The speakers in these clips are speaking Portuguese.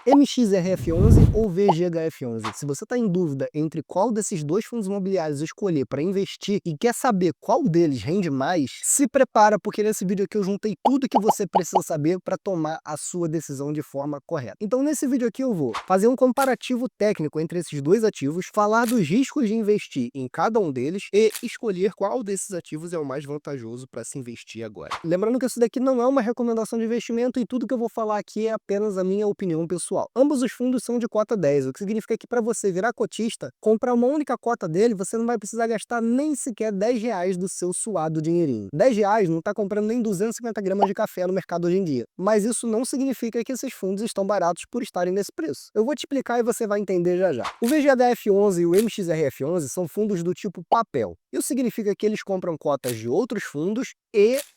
MXRF11 ou VGHF11? Se você está em dúvida entre qual desses dois fundos imobiliários escolher para investir e quer saber qual deles rende mais, se prepara, porque nesse vídeo aqui eu juntei tudo que você precisa saber para tomar a sua decisão de forma correta. Então nesse vídeo aqui eu vou fazer um comparativo técnico entre esses dois ativos, falar dos riscos de investir em cada um deles e escolher qual desses ativos é o mais vantajoso para se investir agora. Lembrando que isso daqui não é uma recomendação de investimento e tudo que eu vou falar aqui é apenas a minha opinião pessoal. Ambos os fundos são de cota 10, o que significa que para você virar cotista, comprar uma única cota dele, você não vai precisar gastar nem sequer R$10 do seu suado dinheirinho. R$10 não está comprando nem 250 gramas de café no mercado hoje em dia. Mas isso não significa que esses fundos estão baratos por estarem nesse preço. Eu vou te explicar e você vai entender já já. O VGHF11 e o MXRF11 são fundos do tipo papel. Isso significa que eles compram cotas de outros fundos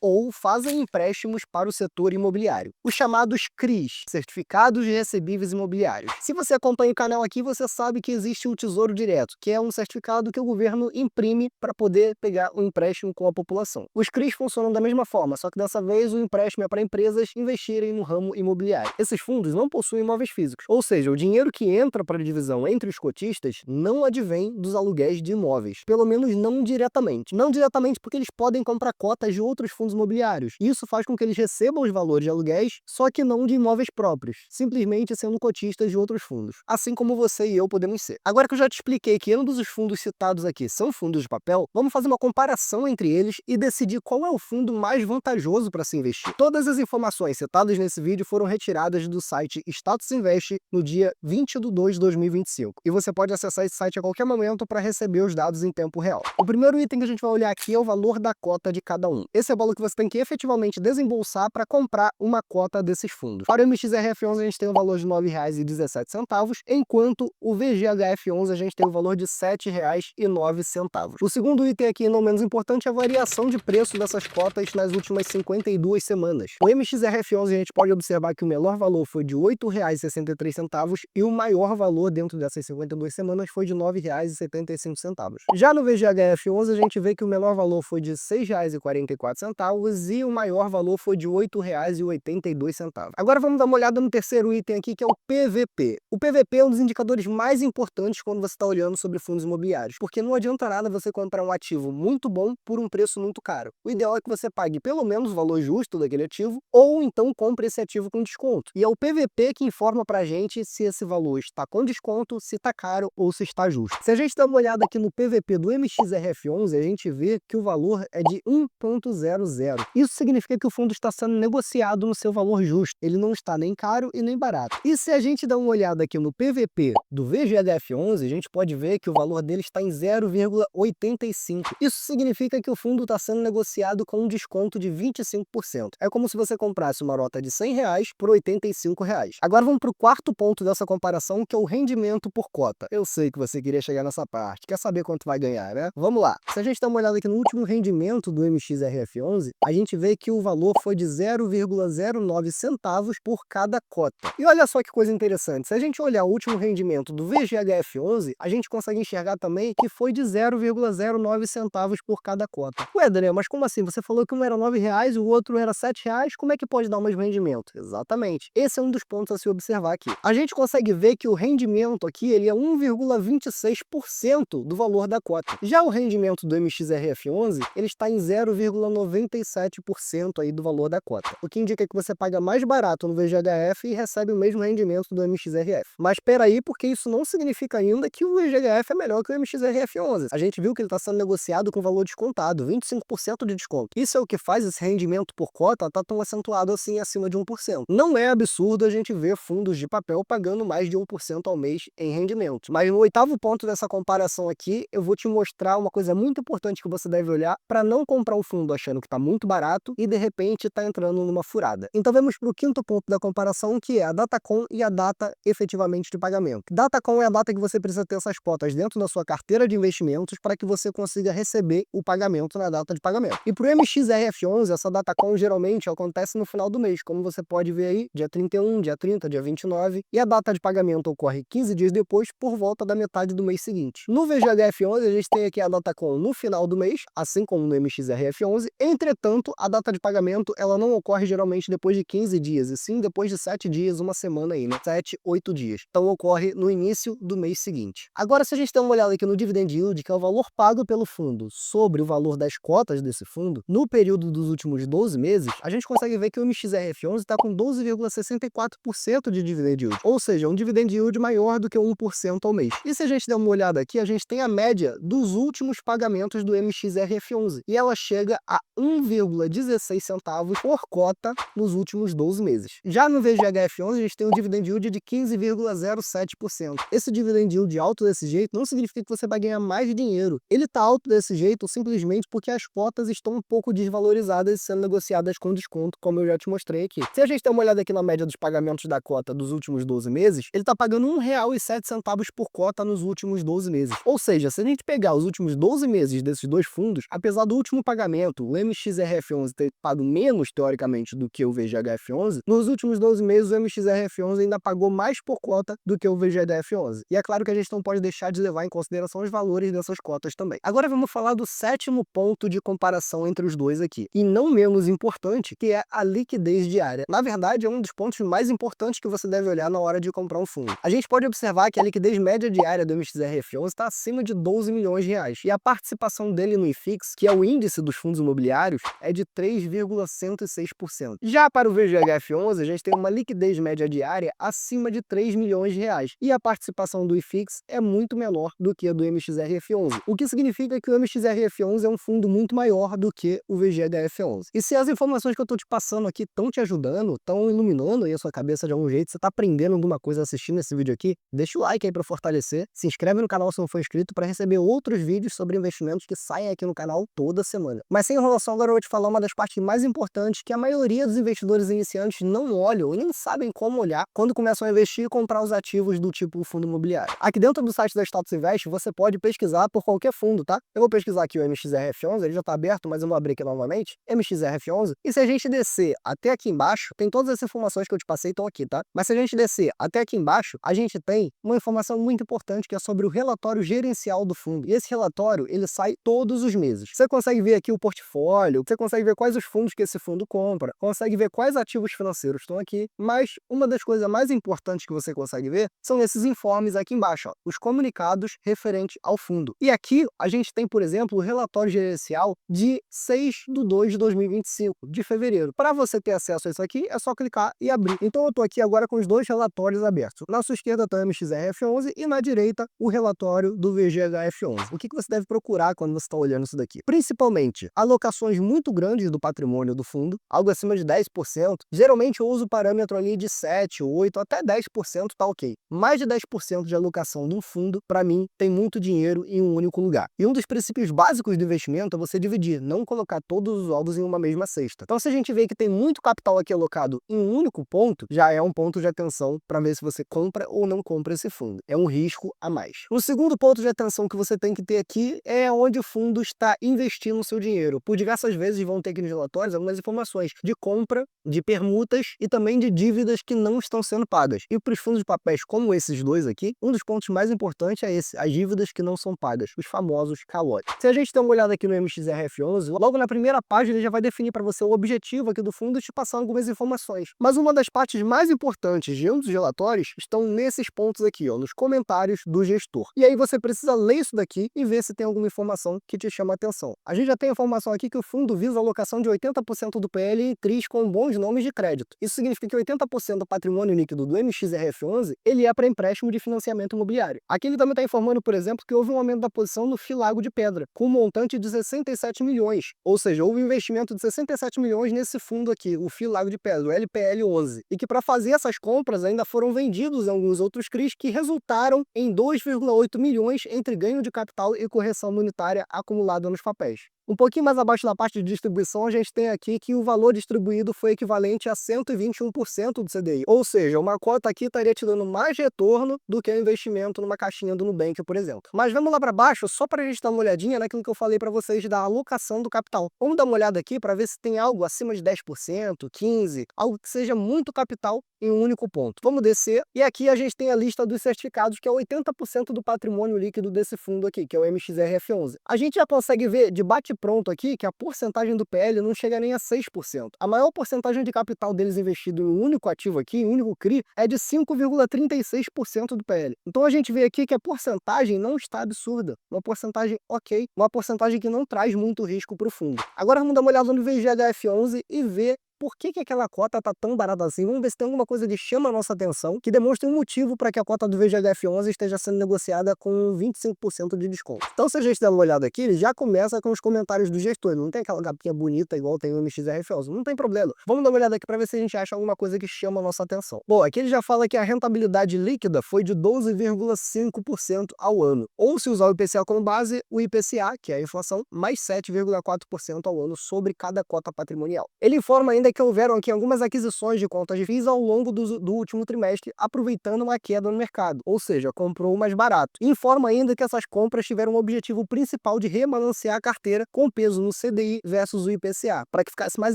ou fazem empréstimos para o setor imobiliário, os chamados CRIs, Certificados de Recebíveis Imobiliários. Se você acompanha o canal aqui, você sabe que existe o Tesouro Direto, que é um certificado que o governo imprime para poder pegar um empréstimo com a população. Os CRIs funcionam da mesma forma, só que dessa vez o empréstimo é para empresas investirem no ramo imobiliário. Esses fundos não possuem imóveis físicos, ou seja, o dinheiro que entra para a divisão entre os cotistas não advém dos aluguéis de imóveis, pelo menos não diretamente. Não diretamente porque eles podem comprar cotas de outros fundos imobiliários. Isso faz com que eles recebam os valores de aluguéis, só que não de imóveis próprios, simplesmente sendo cotistas de outros fundos, assim como você e eu podemos ser. Agora que eu já te expliquei que ambos os fundos citados aqui são fundos de papel, vamos fazer uma comparação entre eles e decidir qual é o fundo mais vantajoso para se investir. Todas as informações citadas nesse vídeo foram retiradas do site Status Invest no dia 20/2 de 2025, e você pode acessar esse site a qualquer momento para receber os dados em tempo real. O primeiro item que a gente vai olhar aqui é o valor da cota de cada um. Esse é o valor que você tem que efetivamente desembolsar para comprar uma cota desses fundos. Para o MXRF11 a gente tem o valor de R$ 9,17, enquanto o VGHF11 a gente tem o valor de R$ 7,09. O segundo item aqui, não menos importante, é a variação de preço dessas cotas nas últimas 52 semanas. O MXRF11 a gente pode observar que o menor valor foi de R$ 8,63 e o maior valor dentro dessas 52 semanas foi de R$ 9,75. Já no VGHF11 a gente vê que o menor valor foi de R$ 6,44 e o maior valor foi de R$ 8,82. Agora vamos dar uma olhada no terceiro item aqui, que é o PVP. O PVP é um dos indicadores mais importantes quando você está olhando sobre fundos imobiliários, porque não adianta nada você comprar um ativo muito bom por um preço muito caro. O ideal é que você pague pelo menos o valor justo daquele ativo, ou então compre esse ativo com desconto. E é o PVP que informa pra gente se esse valor está com desconto, se está caro ou se está justo. Se a gente dá uma olhada aqui no PVP do MXRF11, a gente vê que o valor é de 1,00. Isso significa que o fundo está sendo negociado no seu valor justo. Ele não está nem caro e nem barato. E se a gente dá uma olhada aqui no PVP do VGHF11, a gente pode ver que o valor dele está em 0,85. Isso significa que o fundo está sendo negociado com um desconto de 25%. É como se você comprasse uma nota de R$100 por R$85. Agora vamos para o quarto ponto dessa comparação, que é o rendimento por cota. Eu sei que você queria chegar nessa parte. Quer saber quanto vai ganhar, né? Vamos lá. Se a gente dá uma olhada aqui no último rendimento do MXRF11, a gente vê que o valor foi de 0,09 centavos por cada cota. E olha só que coisa interessante. Se a gente olhar o último rendimento do VGHF11, a gente consegue enxergar também que foi de 0,09 centavos por cada cota. Ué, Daniel, mas como assim? Você falou que um era R$9 e o outro era R$7. Como é que pode dar o mesmo rendimento? Exatamente. Esse é um dos pontos a se observar aqui. A gente consegue ver que o rendimento aqui ele é 1,26% do valor da cota. Já o rendimento do MXRF11, ele está em 0,97% aí do valor da cota, o que indica que você paga mais barato no VGHF e recebe o mesmo rendimento do MXRF. Mas espera aí, porque isso não significa ainda que o VGHF é melhor que o MXRF11. A gente viu que ele está sendo negociado com valor descontado, 25% de desconto. Isso é o que faz esse rendimento por cota estar tão acentuado assim acima de 1%. Não é absurdo a gente ver fundos de papel pagando mais de 1% ao mês em rendimento. Mas no oitavo ponto dessa comparação aqui, eu vou te mostrar uma coisa muito importante que você deve olhar para não comprar um fundo achando que está muito barato e de repente está entrando numa furada. Então vamos para o quinto ponto da comparação, que é a Datacom e a data efetivamente de pagamento. Datacom é a data que você precisa ter essas cotas dentro da sua carteira de investimentos para que você consiga receber o pagamento na data de pagamento. E para o MXRF11, essa Datacom geralmente acontece no final do mês, como você pode ver aí, dia 31, dia 30, dia 29, e a data de pagamento ocorre 15 dias depois, por volta da metade do mês seguinte. No VGHF11, a gente tem aqui a Datacom no final do mês, assim como no MXRF11, entretanto, a data de pagamento ela não ocorre geralmente depois de 15 dias, e sim depois de 7 dias, uma semana. semana aí, né? 7, 8 dias. Então ocorre no início do mês seguinte. Agora, se a gente der uma olhada aqui no dividend yield, que é o valor pago pelo fundo sobre o valor das cotas desse fundo, no período dos últimos 12 meses, a gente consegue ver que o MXRF11 está com 12,64% de dividend yield, ou seja, um dividend yield maior do que 1% ao mês. E se a gente der uma olhada aqui, a gente tem a média dos últimos pagamentos do MXRF11, e ela chega a 1,16 centavos por cota nos últimos 12 meses. Já no VGHF11, a gente tem um dividend yield de 15,07%. Esse dividend yield alto desse jeito não significa que você vai ganhar mais dinheiro. Ele está alto desse jeito simplesmente porque as cotas estão um pouco desvalorizadas e sendo negociadas com desconto, como eu já te mostrei aqui. Se a gente der uma olhada aqui na média dos pagamentos da cota dos últimos 12 meses, ele está pagando R$ 1,07 por cota nos últimos 12 meses. Ou seja, se a gente pegar os últimos 12 meses desses dois fundos, apesar do último pagamento, o MXRF11 ter pago menos, teoricamente, do que o VGHF11, nos últimos 12 meses o MXRF11 ainda pagou mais por cota do que o VGHF11. E é claro que a gente não pode deixar de levar em consideração os valores dessas cotas também. Agora vamos falar do sétimo ponto de comparação entre os dois aqui, e não menos importante, que é a liquidez diária. Na verdade, é um dos pontos mais importantes que você deve olhar na hora de comprar um fundo. A gente pode observar que a liquidez média diária do MXRF11 está acima de 12 milhões de reais, e a participação dele no IFIX, que é o índice dos fundos imobiliários, é de 3,106%. Já para o VGHF11, a gente tem uma liquidez média diária acima de 3 milhões de reais, e a participação do IFIX é muito menor do que a do MXRF11, o que significa que o MXRF11 é um fundo muito maior do que o VGHF11. E se as informações que eu estou te passando aqui estão te ajudando, estão iluminando aí a sua cabeça de algum jeito, você está aprendendo alguma coisa assistindo esse vídeo aqui, deixa o like aí para fortalecer, se inscreve no canal se não for inscrito para receber outros vídeos sobre investimentos que saem aqui no canal toda semana. Mas sem enrolação, agora eu vou te falar uma das partes mais importantes que a maioria dos investidores iniciantes não olham e nem sabem como olhar quando começam a investir e comprar os ativos do tipo fundo imobiliário. Aqui dentro do site da Status Invest, você pode pesquisar por qualquer fundo, tá? Eu vou pesquisar aqui o MXRF11, ele já está aberto, mas eu vou abrir aqui novamente, MXRF11, e se a gente descer até aqui embaixo, tem todas as informações que eu te passei estão aqui, tá? Mas se a gente descer até aqui embaixo, a gente tem uma informação muito importante que é sobre o relatório gerencial do fundo. E esse relatório, ele sai todos os meses. Você consegue ver aqui o portfólio, você consegue ver quais os fundos que esse fundo compra, consegue ver quais ativos financeiros estão aqui, mas uma das coisas mais importantes que você consegue ver são esses informes aqui embaixo, ó, os comunicados referentes ao fundo. E aqui a gente tem, por exemplo, o relatório gerencial de 6/2/2025, de fevereiro. Para você ter acesso a isso aqui, é só clicar e abrir. Então eu estou aqui agora com os dois relatórios abertos. Na sua esquerda está o MXRF11 e na direita o relatório do VGHF11. O que você deve procurar quando você está olhando isso daqui? Principalmente, alocações muito grandes do patrimônio do fundo, algo acima de 10%. Geralmente eu uso o parâmetro ali de 7, 8, até 10% tá ok. Mais de 10% de alocação de um fundo, para mim, tem muito dinheiro em um único lugar. E um dos princípios básicos do investimento é você dividir, não colocar todos os ovos em uma mesma cesta. Então se a gente vê que tem muito capital aqui alocado em um único ponto, já é um ponto de atenção para ver se você compra ou não compra esse fundo. É um risco a mais. O segundo ponto de atenção que você tem que ter aqui é onde o fundo está investindo o seu dinheiro. Por diversas vezes vão ter aqui nos relatórios algumas informações de compra, de permutas e também de dívidas que não estão sendo pagas. E para os fundos de papéis como esses dois aqui, um dos pontos mais importantes é esse, as dívidas que não são pagas, os famosos calotes. Se a gente der uma olhada aqui no MXRF11, logo na primeira página ele já vai definir para você o objetivo aqui do fundo e te passar algumas informações. Mas uma das partes mais importantes de um dos relatórios estão nesses pontos aqui, ó, nos comentários do gestor. E aí você precisa ler isso daqui e ver se tem alguma informação que te chama a atenção. A gente já tem informação aqui que o fundo visa a alocação de 80% do PL em CRIs com bons nomes de crédito. Isso significa que 80% do patrimônio líquido do MXRF11 ele é para empréstimo de financiamento imobiliário. Aqui ele também está informando, por exemplo, que houve um aumento da posição no FII Lago de Pedra, com um montante de 67 milhões. Ou seja, houve um investimento de 67 milhões nesse fundo aqui, o FII Lago de Pedra, o LPL11. E que para fazer essas compras ainda foram vendidos em alguns outros CRIs que resultaram em 2,8 milhões entre ganho de capital e correção monetária acumulada nos papéis. Um pouquinho mais abaixo da parte de distribuição, a gente tem aqui que o valor distribuído foi equivalente a 121% do CDI. Ou seja, uma cota aqui estaria te dando mais retorno do que o investimento numa caixinha do Nubank, por exemplo. Mas vamos lá para baixo, só para a gente dar uma olhadinha naquilo que eu falei para vocês da alocação do capital. Vamos dar uma olhada aqui para ver se tem algo acima de 10%, 15%, algo que seja muito capital em um único ponto. Vamos descer e aqui a gente tem a lista dos certificados, que é 80% do patrimônio líquido desse fundo aqui, que é o MXRF11. A gente já consegue ver de bate bate-pronto aqui que a porcentagem do PL não chega nem a 6%. A maior porcentagem de capital deles investido em um único ativo aqui, em um único CRI, é de 5,36% do PL. Então a gente vê aqui que a porcentagem não está absurda. Uma porcentagem ok, uma porcentagem que não traz muito risco para o fundo. Agora vamos dar uma olhada no VGHF11 e ver por que aquela cota está tão barata assim. Vamos ver se tem alguma coisa que chama a nossa atenção, que demonstre um motivo para que a cota do VGHF11 esteja sendo negociada com 25% de desconto. Então, se a gente der uma olhada aqui, ele já começa com os comentários do gestor. Não tem aquela capinha bonita igual tem o MXRF11. Não tem problema. Vamos dar uma olhada aqui para ver se a gente acha alguma coisa que chama a nossa atenção. Bom, aqui ele já fala que a rentabilidade líquida foi de 12,5% ao ano. Ou, se usar o IPCA como base, o IPCA, que é a inflação, mais 7,4% ao ano sobre cada cota patrimonial. Ele informa ainda que houveram aqui algumas aquisições de contas de FIIs ao longo do último trimestre, aproveitando uma queda no mercado, ou seja, comprou mais barato. E informa ainda que essas compras tiveram o objetivo principal de rebalancear a carteira com peso no CDI versus o IPCA, para que ficasse mais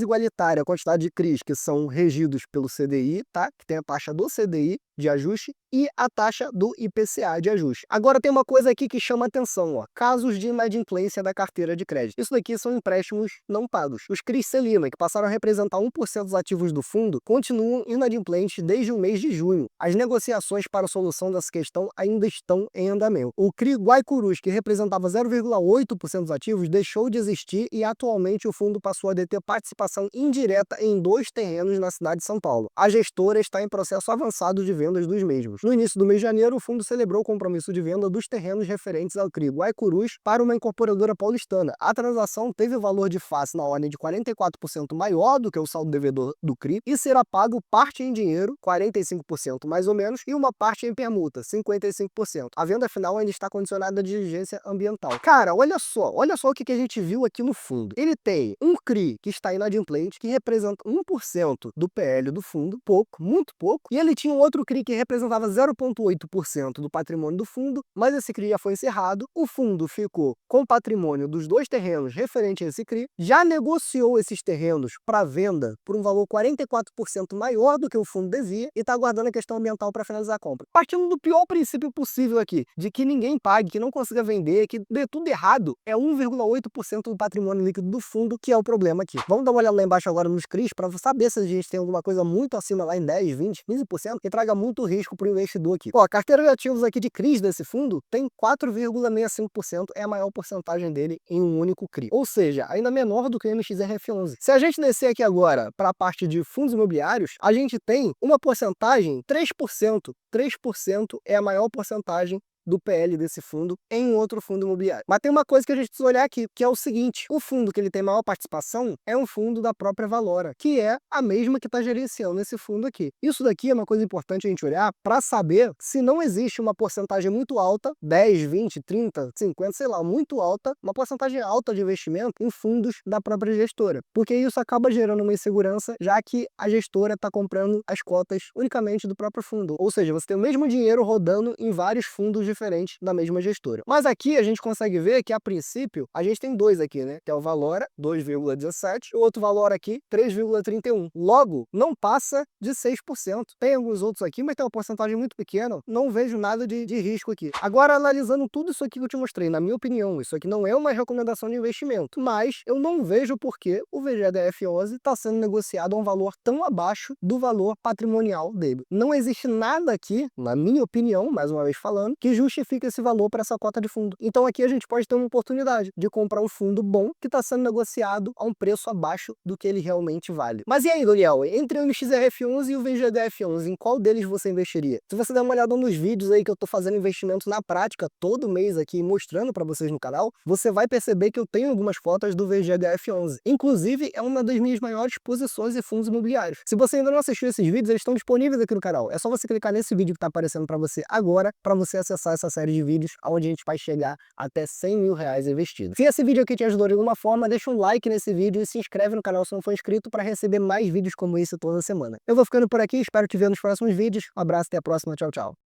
igualitária a quantidade de CRIs que são regidos pelo CDI, tá? Que tem a taxa do CDI de ajuste e a taxa do IPCA de ajuste. Agora tem uma coisa aqui que chama atenção, ó, casos de inadimplência da carteira de crédito. Isso daqui são empréstimos não pagos. Os CRIs Celima, que passaram a representar 1% dos ativos do fundo, continuam inadimplentes desde o mês de junho. As negociações para a solução dessa questão ainda estão em andamento. O CRI Guaicurus, que representava 0,8% dos ativos, deixou de existir e atualmente o fundo passou a deter participação indireta em 2 terrenos na cidade de São Paulo. A gestora está em processo avançado de vendas dos mesmos. No início do mês de janeiro, o fundo celebrou o compromisso de venda dos terrenos referentes ao CRI Guaicurus para uma incorporadora paulistana. A transação teve valor de face na ordem de 44% maior do que o saldo devedor do CRI e será pago parte em dinheiro, 45% mais ou menos, e uma parte em permuta, 55%. A venda final ainda está condicionada à diligência ambiental. Cara, olha só o que a gente viu aqui no fundo. Ele tem um CRI que está inadimplente, que representa 1% do PL do fundo, pouco, muito pouco, e ele tinha um outro CRI que representava 0,8% do patrimônio do fundo, mas esse CRI já foi encerrado, o fundo ficou com o patrimônio dos 2 terrenos referente a esse CRI, já negociou esses terrenos para venda por um valor 44% maior do que o fundo devia e está aguardando a questão ambiental para finalizar a compra. Partindo do pior princípio possível aqui, de que ninguém pague, que não consiga vender, que dê tudo errado, é 1,8% do patrimônio líquido do fundo que é o problema aqui. Vamos dar uma olhada lá embaixo agora nos CRIs para saber se a gente tem alguma coisa muito acima lá em 10, 20, 15% que traga muito risco para o investidor aqui. Ó, a carteira de ativos aqui de CRIs desse fundo tem 4,65%, é a maior porcentagem dele em um único CRI. Ou seja, ainda menor do que o MXRF11. Se a gente descer aqui agora para a parte de fundos imobiliários, a gente tem uma porcentagem 3%. 3% é a maior porcentagem do PL desse fundo em outro fundo imobiliário. Mas tem uma coisa que a gente precisa olhar aqui, que é o seguinte: o fundo que ele tem maior participação é um fundo da própria Valora, que é a mesma que está gerenciando esse fundo aqui. Isso daqui é uma coisa importante a gente olhar para saber se não existe uma porcentagem muito alta, 10, 20, 30, 50, sei lá, muito alta, uma porcentagem alta de investimento em fundos da própria gestora. Porque isso acaba gerando uma insegurança, já que a gestora está comprando as cotas unicamente do próprio fundo. Ou seja, você tem o mesmo dinheiro rodando em vários fundos diferentes da mesma gestora. Mas aqui a gente consegue ver que, a princípio, a gente tem 2 aqui, né? Que é o Valora, 2,17, e o outro Valora aqui, 3,31. Logo, não passa de 6%. Tem alguns outros aqui, mas tem uma porcentagem muito pequena. Não vejo nada de risco aqui. Agora, analisando tudo isso aqui que eu te mostrei, na minha opinião, isso aqui não é uma recomendação de investimento, mas eu não vejo por que o VGHF11 está sendo negociado a um valor tão abaixo do valor patrimonial dele. Não existe nada aqui, na minha opinião, mais uma vez falando, que justifica esse valor para essa cota de fundo. Então aqui a gente pode ter uma oportunidade de comprar um fundo bom que está sendo negociado a um preço abaixo do que ele realmente vale. Mas e aí, Daniel? Entre o MXRF11 e o VGHF11, em qual deles você investiria? Se você der uma olhada nos vídeos aí que eu estou fazendo investimentos na prática todo mês aqui, mostrando para vocês no canal, você vai perceber que eu tenho algumas cotas do VGHF11. Inclusive, é uma das minhas maiores posições em fundos imobiliários. Se você ainda não assistiu esses vídeos, eles estão disponíveis aqui no canal. É só você clicar nesse vídeo que está aparecendo para você agora, para você acessar essa série de vídeos onde a gente vai chegar até 100 mil reais investidos. Se esse vídeo aqui te ajudou de alguma forma, deixa um like nesse vídeo e se inscreve no canal se não for inscrito para receber mais vídeos como esse toda semana. Eu vou ficando por aqui, espero te ver nos próximos vídeos. Um abraço, até a próxima, tchau, tchau.